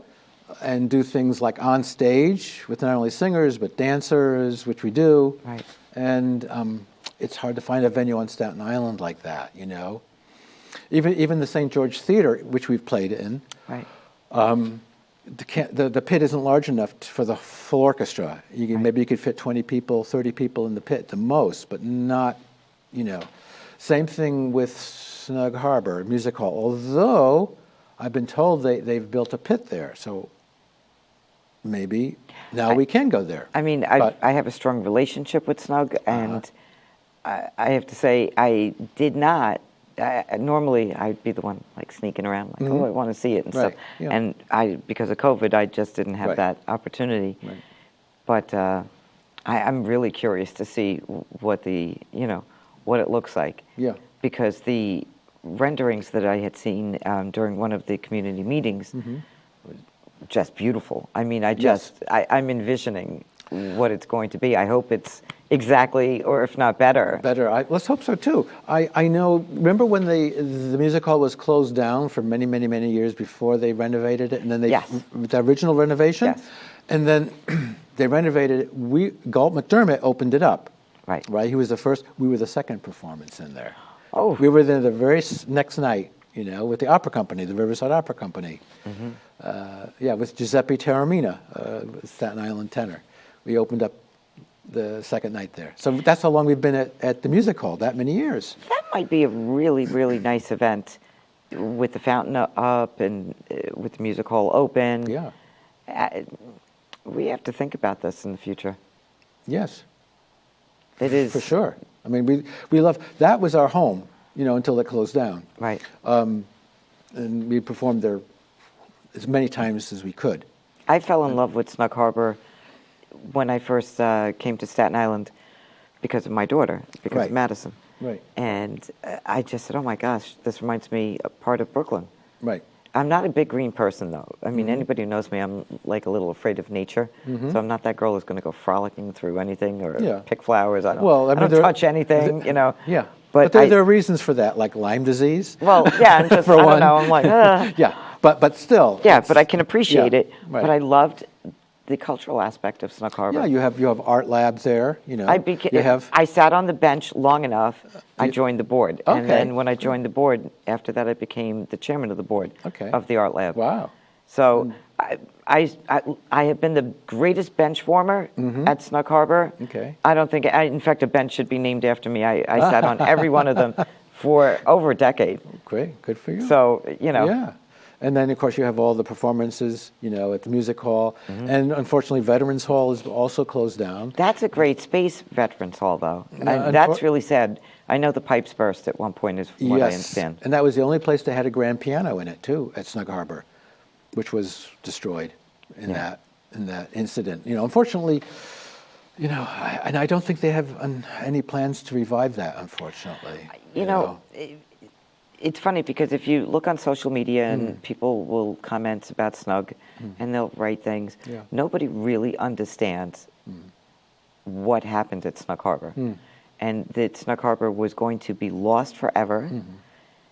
and do things like on stage with not only singers but dancers, which we do. Right. And it's hard to find a venue on Staten Island like that, you know. Even the St. George Theater, which we've played in, Right. the pit isn't large enough for the full orchestra. Maybe you could fit 20 people, 30 people in the pit the most, but not, you know. Same thing with Snug Harbor Music Hall, although I've been told they've built a pit there, so maybe now we can go there. I mean, But- I have a strong relationship with Snug, and I have to say, I did not. Normally, I'd be the one like sneaking around, like, oh, I want to see it and Right, stuff. yeah. And because of COVID, I just didn't have Right. that opportunity. Right. But I'm really curious to see what what it looks like. Yeah. Because the renderings that I had seen during one of the community meetings Mm-hmm. was just beautiful. I mean, Yes. I'm envisioning what it's going to be. I hope it's exactly, or if not better. Better. Let's hope so too. I know. Remember when the music hall was closed down for many, many, many years before they renovated it, and then Yes. the original renovation, Yes. and then they renovated it. Galt McDermott opened it up. Right. Right. He was the first. We were the second performance in there. Oh. We were there the very next night. You know, with the opera company, the Riverside Opera Company. Yeah, with Giuseppe Taormina, Staten Island tenor. We opened up the second night there. So that's how long we've been at the music hall, that many years. That might be a really, really nice event with the fountain up and with the music hall open. Yeah. We have to think about this in the future. Yes, It is. for sure. I mean, we love, that was our home, you know, until it closed down. Right. And we performed there as many times as we could. I fell in love with Snug Harbor when I first came to Staten Island because of my daughter, because Right. of Madison. Right. And I just said, oh my gosh, this reminds me of part of Brooklyn. Right. I'm not a big green person, though. I mean, anybody who knows me, I'm like a little afraid of nature. So I'm not that girl who's going to go frolicking through anything or Yeah. pick flowers. I don't, Well, I I mean, don't there- touch anything, you know. Yeah. But there are reasons for that, like Lyme disease. Well, yeah, I'm just, For I don't one. know, I'm like, Yeah, but still. Yeah, it's- but I can appreciate yeah, it. right. But I loved the cultural aspect of Snug Harbor. Yeah, you have art labs there, you know. You have, I sat on the bench long enough, I joined the board. Okay. And then when I joined the board, after that I became the chairman of the board Okay. of the art lab. wow. So I have been the greatest bench warmer at Snug Harbor. Okay. I don't think, in fact, a bench should be named after me. I sat on every one of them for over a decade. Great, good for you. So, you know. Yeah. And then, of course, you have all the performances, you know, at the music hall. And unfortunately, Veterans Hall is also closed down. That's a great space, Veterans Hall, though. Yeah, And that's really sad. I know the pipes burst at one point, is what I understand. And that was the only place that had a grand piano in it, too, at Snug Harbor, which was destroyed in that incident. You know, unfortunately, you know, and I don't think they have any plans to revive that, unfortunately. You know, it's funny because if you look on social media and people will comment about Snug and they'll write things, nobody really understands what happened at Snug Harbor. And that Snug Harbor was going to be lost forever,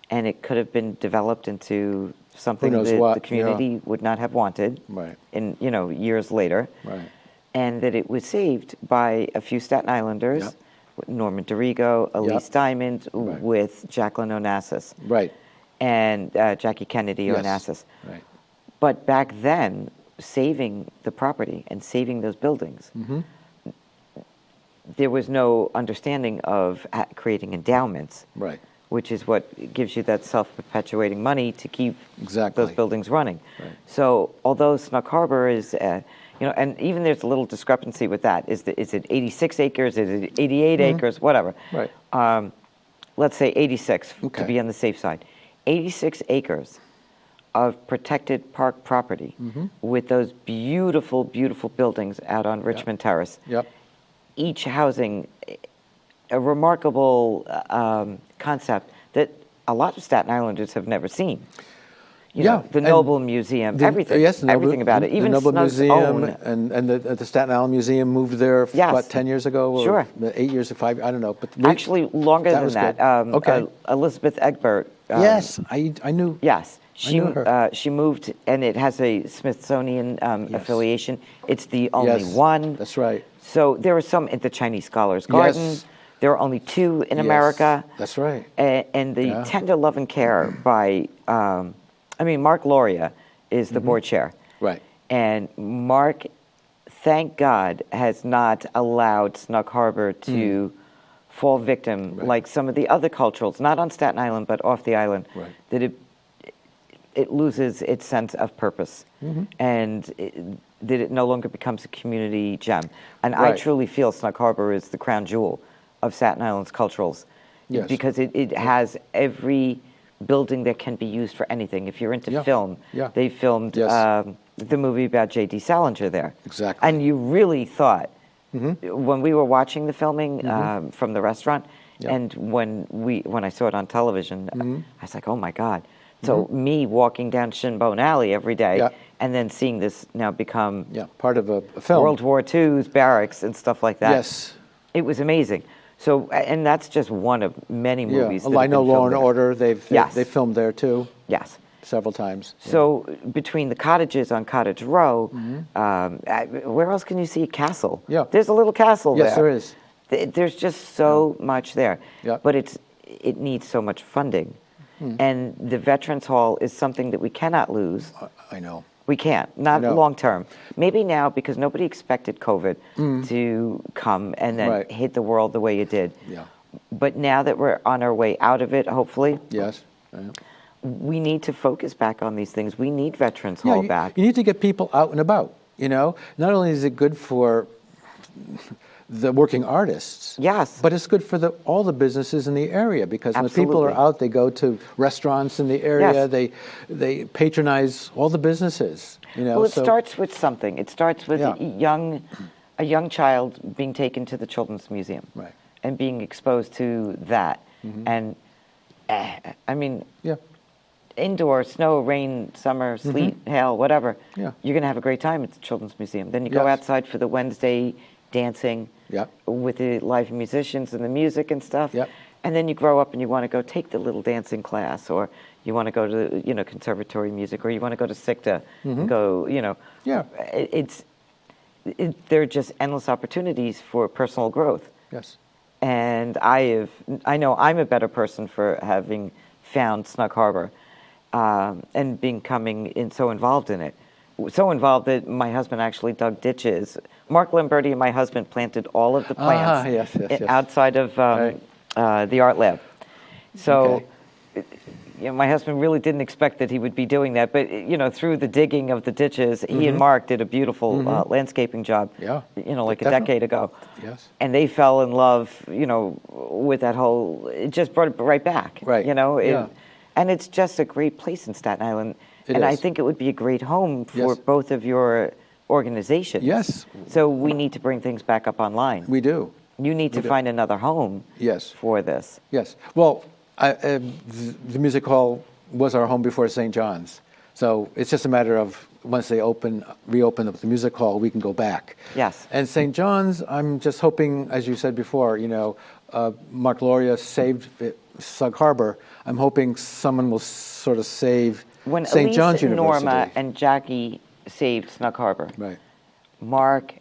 and it could have been developed into something that the community would not have wanted in, you know, years later. And that it was saved by a few Staten Islanders, Norman DeRigo, Elise Diamond, with Jacqueline Onassis. And Jackie Kennedy Onassis. But back then, saving the property and saving those buildings, there was no understanding of creating endowments, which is what gives you that self-perpetuating money to keep those buildings running. So although Snug Harbor is, you know, and even there's a little discrepancy with that. Is it 86 acres? Is it 88 acres? Whatever. Let's say 86 to be on the safe side. 86 acres of protected park property with those beautiful, beautiful buildings out on Richmond Terrace. Each housing a remarkable concept that a lot of Staten Islanders have never seen. You know, the Noble Museum, everything, everything about it. Even the Noble Snug's Museum own. and the Staten Island Museum moved there, what, 10 years ago? Or 8 years or 5, I don't know. But actually, longer than that. Elizabeth Egbert. Yes, I knew. Yes. I knew her. She moved, and it has a Smithsonian affiliation. It's the only one. That's right. So there are some at the Chinese Scholars Garden. There are only 2 in America. That's right. And the tender love and care by, I mean, Mark Loria is the board chair. Right. And Mark, thank God, has not allowed Snug Harbor to fall victim like some of the other culturals, not on Staten Island, but off the island, that it loses its sense of purpose and that it no longer becomes a community gem. And I truly feel Snug Harbor is the crown jewel of Staten Island's culturals because it has every building that can be used for anything. If you're into film, they filmed the movie about J.D. Salinger there. Exactly. And you really thought, when we were watching the filming from the restaurant, and when I saw it on television, I was like, oh my God. So me walking down Shinbone Alley every day and then seeing this now become part of a film. World War II's barracks and stuff like that. Yes. It was amazing. So, and that's just one of many movies. I know Law and Order, they filmed there too. Yes. Several times. So between the cottages on Cottage Row, where else can you see a castle? There's a little castle there. Yes, there is. There's just so much there. But it needs so much funding. And the Veterans Hall is something that we cannot lose. I know. We can't, not long term. Maybe now because nobody expected COVID to come and then hit the world the way it did. But now that we're on our way out of it, hopefully, we need to focus back on these things. We need Veterans Hall back. You need to get people out and about, you know? Not only is it good for the working artists. But it's good for all the businesses in the area because when people are out, they go to restaurants in the area. They patronize all the businesses. You know, well, it starts with something. It starts with a young child being taken to the Children's Museum and being exposed to that. And I mean, indoor, snow, rain, summer, sleet, hail, whatever, you're going to have a great time at the Children's Museum. Then you go outside for the Wednesday dancing with the live musicians and the music and stuff. And then you grow up and you want to go take the little dancing class, or you want to go to, you know, conservatory music, or you want to go to SICTA and go, you know. There are just endless opportunities for personal growth. And I know I'm a better person for having found Snug Harbor and becoming so involved in it. So involved that my husband actually dug ditches. Mark Lamberti and my husband planted all of the plants outside of the art lab. So, you know, my husband really didn't expect that he would be doing that, but you know, through the digging of the ditches, he and Mark did a beautiful landscaping job. Yeah, you know, like a definitely. decade ago. Yes. And they fell in love, you know, with that whole. It just brought it right back. Right. You know. Yeah. And it's just a great place in Staten Island, It and I is. think it would be a great home for Yes. both of your organizations. Yes. So we need to bring things back up online. We do. You need to do. find another home. Yes. For this. Yes. Well, the music hall was our home before St. John's. So it's just a matter of once they reopen up the music hall, we can go back. Yes. And St. John's, I'm just hoping, as you said before, you know, Mark Laurelia saved Sug Harbor. I'm hoping someone will sort of save When St. Elise, John's University. Norma, and Jackie saved Snug Harbor, Right. Mark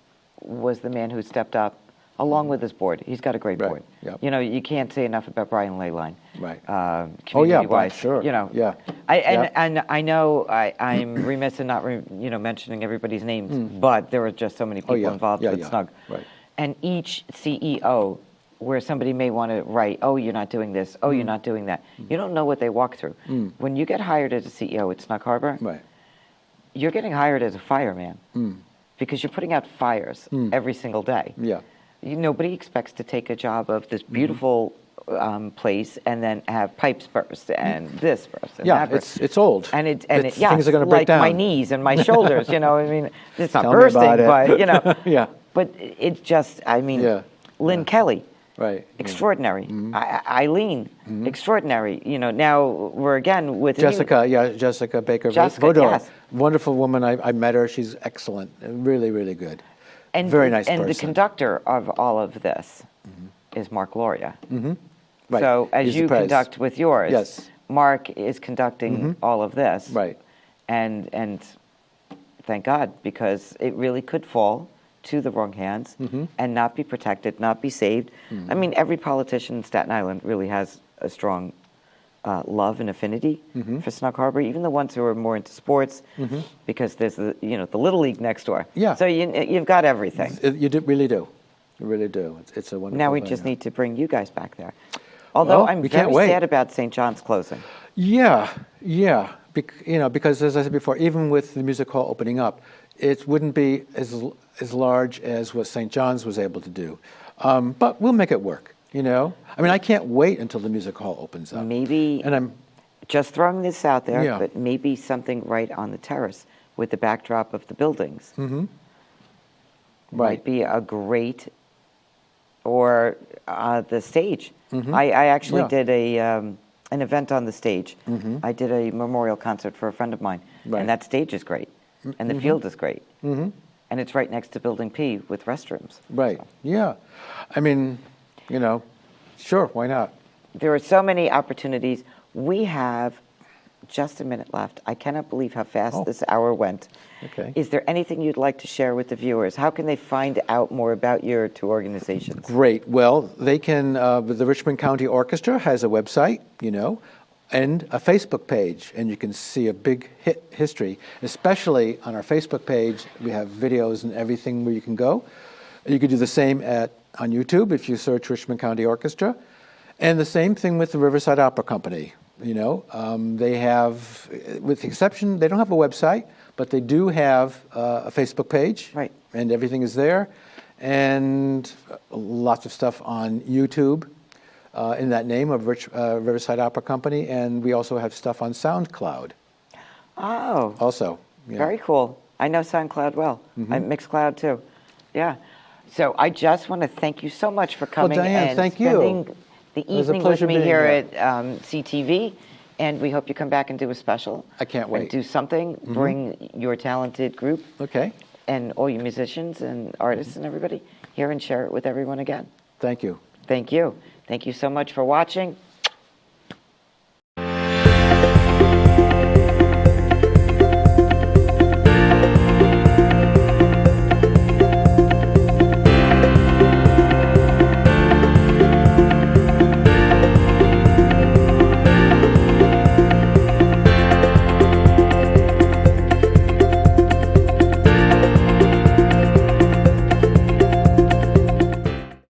was the man who stepped up, along with his board. He's got a great Right, board. yep. You know, you can't say enough about Brian Leyline. Right. Oh yeah, Brian, sure. You know. Yeah. And I know I'm remiss in not mentioning everybody's names, but there were just so many people yeah, involved yeah, with yeah. Snug. Right. And each CEO, where somebody may want to write, oh, you're not doing this, oh, you're not doing that. You don't know what they walk through. When you get hired as a CEO at Snug Harbor, Right. you're getting hired as a fireman because you're putting out fires every single day. Yeah. Nobody expects to take a job of this beautiful place and then have pipes burst and this burst and Yeah, that burst. it's old. And it Things are going to break like down. my knees and my shoulders. You know, I mean, it's not Tell me bursting, about it. but you know, Yeah. But it's just, I mean, Yeah, Lynn Kelly. Right. Extraordinary. Eileen, extraordinary. You know, now we're again with Jessica Baker Jessica, Vodor. yes. Wonderful woman. I met her. She's excellent. Really, really good. and Very nice and person. the conductor of all of this is Mark Laurelia. Right. So as He's the you pres. conduct with yours, Yes. Mark is conducting all of this. Right. And thank God, because it really could fall to the wrong hands and not be protected, not be saved. I mean, every politician in Staten Island really has a strong love and affinity for Snug Harbor, even the ones who are more into sports, because there's the Little League next door. Yeah. So you've got everything. You really do. You really do. It's a wonderful Now we thing, just yeah. need to bring you guys back there. Although Well, I'm we can't very wait. sad about St. John's closing. Yeah. Because as I said before, even with the music hall opening up, it wouldn't be as large as what St. John's was able to do. But we'll make it work, you know? I mean, I can't wait until the music hall opens up. Maybe, And I'm, just throwing this out there, Yeah. but maybe something right on the terrace with the backdrop of the buildings might Right. be a great, or the stage. I actually Yeah. did an event on the stage. I did a memorial concert for a friend of mine, Right. and that stage is great, and the field is great, and it's right next to Building P with restrooms. right, yeah. I mean, sure, why not? There are so many opportunities. We have just a minute left. I cannot believe how fast this hour went. Okay. Is there anything you'd like to share with the viewers? How can they find out more about your two organizations? Great. Well, they can, the Richmond County Orchestra has a website, and a Facebook page, and you can see a big history. Especially on our Facebook page, we have videos and everything where you can go. You could do the same on YouTube if you search Richmond County Orchestra. And the same thing with the Riverside Opera Company. They have, with the exception, they don't have a website, but they do have a Facebook page. Right. And everything is there. And lots of stuff on YouTube in that name of Riverside Opera Company. And we also have stuff on SoundCloud. Oh, Also. Yeah. very cool. I know SoundCloud well. I Mixcloud too. Yeah. So I just want to thank you so much for coming Diane, and thank you. spending the was a evening with pleasure me being here here. at CTV. And we hope you come back and do a special. I can't And wait. do something. Bring your talented group Okay. and all your musicians and artists and everybody here and share it with everyone again. Thank you. Thank you. Thank you so much for watching.